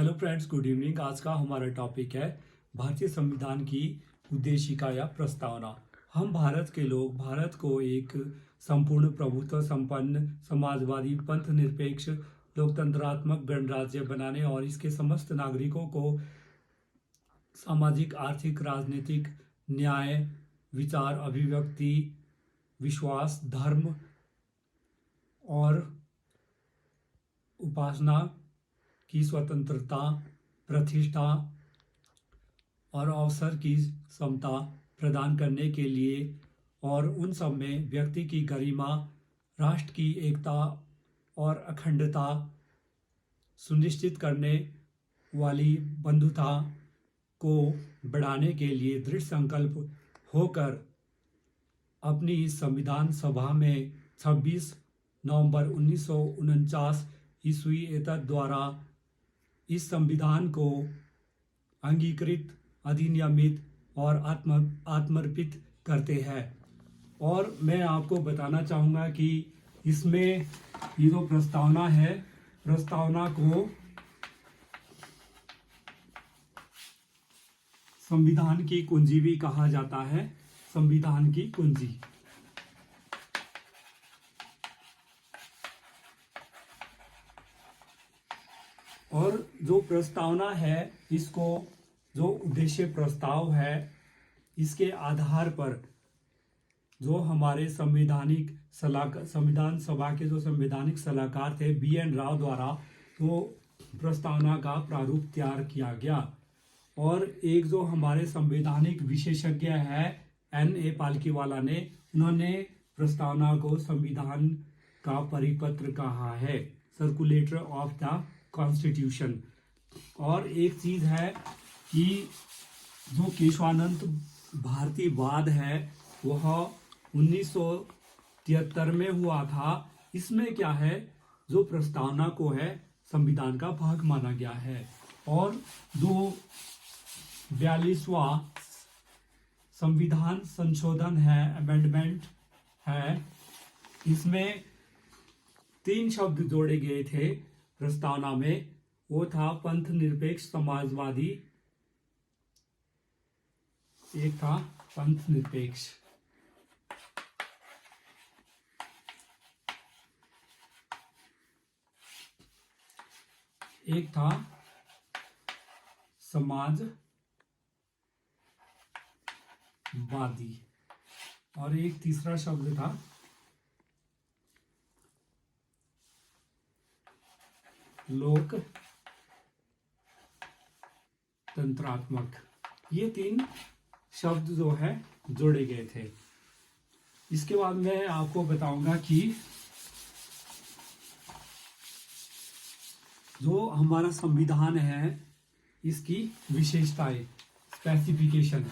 Hello friends, good evening. आज का हमारा टॉपिक है भारतीय संविधान की उद्देशिका या प्रस्तावना। हम भारत के लोग भारत को एक संपूर्ण प्रभुत्व संपन्न समाजवादी पंथ निरपेक्ष लोकतंत्रात्मक गणराज्य बनाने और इसके समस्त नागरिकों को सामाजिक आर्थिक राजनीतिक न्याय विचार अभिव्यक्ति विश्वास धर्म और उपासना की स्वतंत्रता प्रतिष्ठा और अवसर की समता प्रदान करने के लिए और उन सब में व्यक्ति की गरिमा राष्ट्र की एकता और अखंडता सुनिश्चित करने वाली बंधुता को बढ़ाने के लिए दृढ़ संकल्प होकर अपनी इस संविधान सभा में 26 नवंबर 1949 ईस्वी एतद द्वारा इस संविधान को अंगीकृत अधिनियमित और आत्मर्पित करते हैं। और मैं आपको बताना चाहूँगा कि इसमें ये जो प्रस्तावना है, प्रस्तावना को संविधान की कुंजी भी कहा जाता है। संविधान की कुंजी और जो प्रस्तावना है, इसको जो उद्देश्य प्रस्ताव है, इसके आधार पर जो हमारे संविधान सभा के जो संवैधानिक सलाहकार थे BN राव द्वारा तो प्रस्तावना का प्रारूप तैयार किया गया। और एक जो हमारे संवैधानिक विशेषज्ञ है NA पालकीवाला ने, उन्होंने प्रस्तावना को संविधान का परिपत्र कहा है, सर्कुलेटर ऑफ द कॉन्स्टिट्यूशन। और एक चीज है कि जो केशवानंद भारतीवाद है वह 1973 में हुआ था। इसमें क्या है, जो प्रस्तावना को है संविधान का भाग माना गया है। और जो 42वां संविधान संशोधन है, अमेंडमेंट है, इसमें 3 शब्द जोड़े गए थे प्रस्तावना में। वो था पंथ निरपेक्ष समाजवादी, एक था पंथ निरपेक्ष, एक था समाजवादी और एक तीसरा शब्द था लोक तंत्रात्मक। ये 3 शब्द जो है जोड़े गए थे। इसके बाद मैं आपको बताऊंगा कि जो हमारा संविधान है इसकी विशेषताएं, स्पेसिफिकेशन।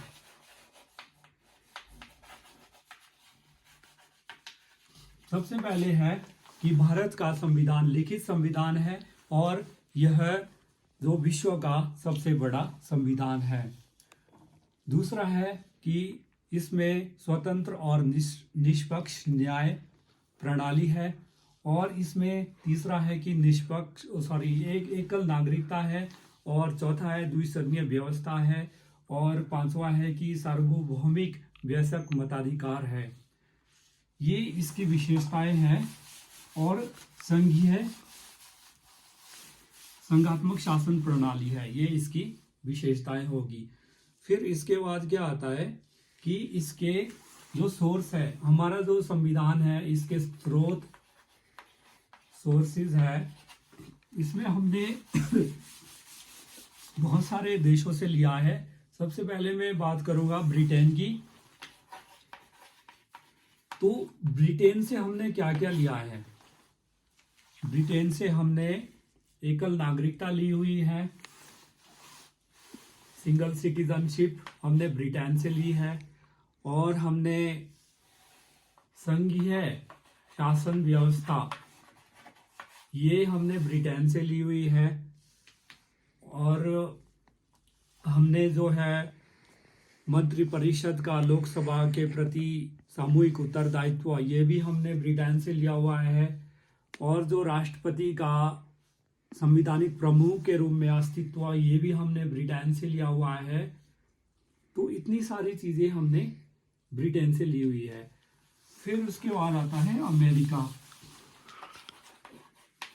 सबसे पहले है कि भारत का संविधान लिखित संविधान है और यह जो विश्व का सबसे बड़ा संविधान है। दूसरा है कि इसमें स्वतंत्र और निष्पक्ष न्याय प्रणाली है। और इसमें तीसरा है कि एक एकल नागरिकता है। और चौथा है द्विसदनीय व्यवस्था है। और 5वां है कि सार्वभौमिक वयस्क मताधिकार है। ये इसकी विशेषताएं हैं। और संघात्मक शासन प्रणाली है, ये इसकी विशेषताएं होगी। फिर इसके बाद क्या आता है कि इसके जो सोर्स है, हमारा जो संविधान है इसके सोर्सेज है। इसमें हमने बहुत सारे देशों से लिया है। सबसे पहले मैं बात करूंगा ब्रिटेन की। तो ब्रिटेन से हमने क्या क्या लिया है? ब्रिटेन से हमने एकल नागरिकता ली हुई है, सिंगल सिटीजनशिप हमने ब्रिटेन से ली है। और हमने संघीय शासन व्यवस्था, ये हमने ब्रिटेन से ली हुई है। और हमने जो है मंत्रिपरिषद का लोकसभा के प्रति सामूहिक उत्तरदायित्व, ये भी हमने ब्रिटेन से लिया हुआ है। और जो राष्ट्रपति का संविधानिक प्रमुख के रूप में अस्तित्व, ये भी हमने ब्रिटेन से लिया हुआ है। तो इतनी सारी चीजें हमने ब्रिटेन से ली हुई है। फिर उसके बाद आता है अमेरिका।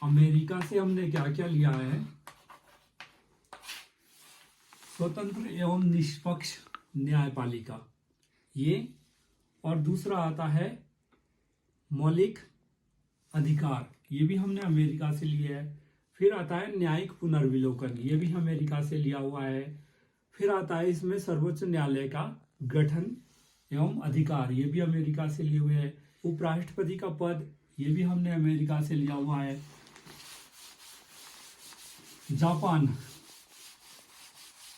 अमेरिका से हमने क्या क्या लिया है? स्वतंत्र एवं निष्पक्ष न्यायपालिका, ये। और दूसरा आता है मौलिक अधिकार, ये भी हमने अमेरिका से लिया है। फिर आता है न्यायिक पुनर्विलोकन, ये भी अमेरिका से लिया हुआ है। फिर आता है इसमें सर्वोच्च न्यायालय का गठन एवं अधिकार, ये भी अमेरिका से लिए हुए हैं। उपराष्ट्रपति का पद, ये भी हमने अमेरिका से लिया हुआ है। जापान,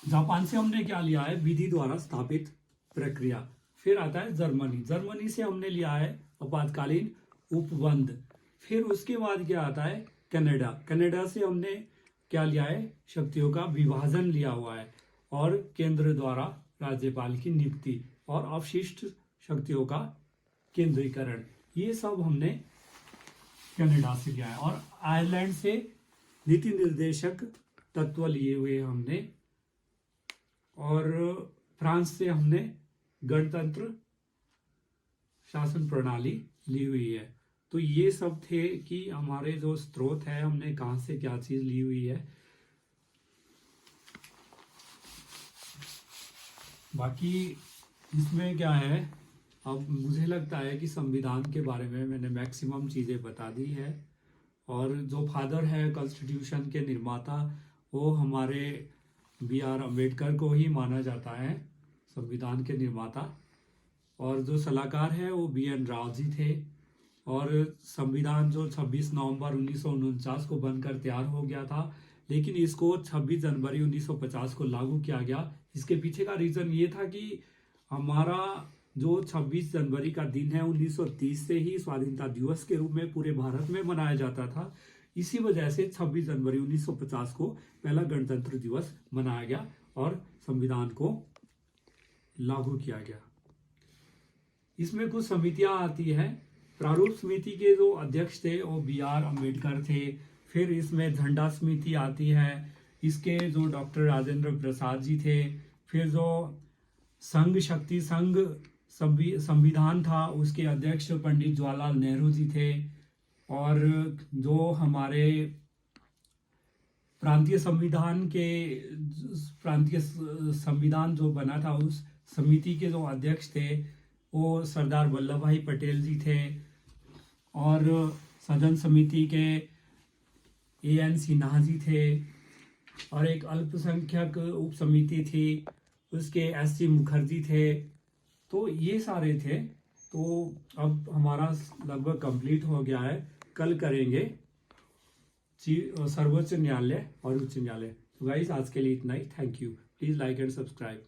जापान से हमने क्या लिया है? विधि द्वारा स्थापित प्रक्रिया। फिर आता है जर्मनी, जर्मनी से हमने लिया है आपातकालीन उपबंध। फिर उसके बाद क्या आता है? कनाडा, कनाडा से हमने क्या लिया है? शक्तियों का विभाजन लिया हुआ है और केंद्र द्वारा राज्यपाल की नियुक्ति और अवशिष्ट शक्तियों का केंद्रीकरण, ये सब हमने कनाडा से लिया है। और आयरलैंड से नीति निर्देशक तत्व लिए हुए हमने, और फ्रांस से हमने गणतंत्र शासन प्रणाली ली हुई है। तो ये सब थे कि हमारे जो स्रोत है, हमने कहां से क्या चीज ली हुई है। बाकी इसमें क्या है, अब मुझे लगता है कि संविधान के बारे में मैंने मैक्सिमम चीजें बता दी है। और जो फादर है कॉन्स्टिट्यूशन के निर्माता, वो हमारे B.R. अम्बेडकर को ही माना जाता है संविधान के निर्माता। और जो सलाहकार है वो B.N. राव जी थे। और संविधान जो 26 नवंबर 1949 को बनकर तैयार हो गया था, लेकिन इसको 26 जनवरी 1950 को लागू किया गया। इसके पीछे का रीजन ये था कि हमारा जो 26 जनवरी का दिन है 1930 से ही स्वाधीनता दिवस के रूप में पूरे भारत में मनाया जाता था। इसी वजह से 26 जनवरी 1950 को पहला गणतंत्र दिवस मनाया गया और संविधान को लागू किया गया। इसमें कुछ समितियां आती है। प्रारूप समिति के जो अध्यक्ष थे वो B.R. अम्बेडकर थे। फिर इसमें झंडा समिति आती है, इसके जो डॉक्टर राजेंद्र प्रसाद जी थे। फिर जो संघ शक्ति संघ संविधान था, उसके अध्यक्ष पंडित जवाहरलाल नेहरू जी थे। और जो हमारे प्रांतीय संविधान जो बना था, उस समिति के जो अध्यक्ष थे वो सरदार वल्लभ भाई पटेल जी थे। और सदन समिति के A.N. सिन्हा जी थे। और एक अल्पसंख्यक उप समिति थी, उसके S.G. मुखर्जी थे। तो ये सारे थे। तो अब हमारा लगभग कंप्लीट हो गया है। कल करेंगे सर्वोच्च न्यायालय और उच्च न्यायालय। तो गाइस, आज के लिए इतना ही। Thank you. Please like and subscribe.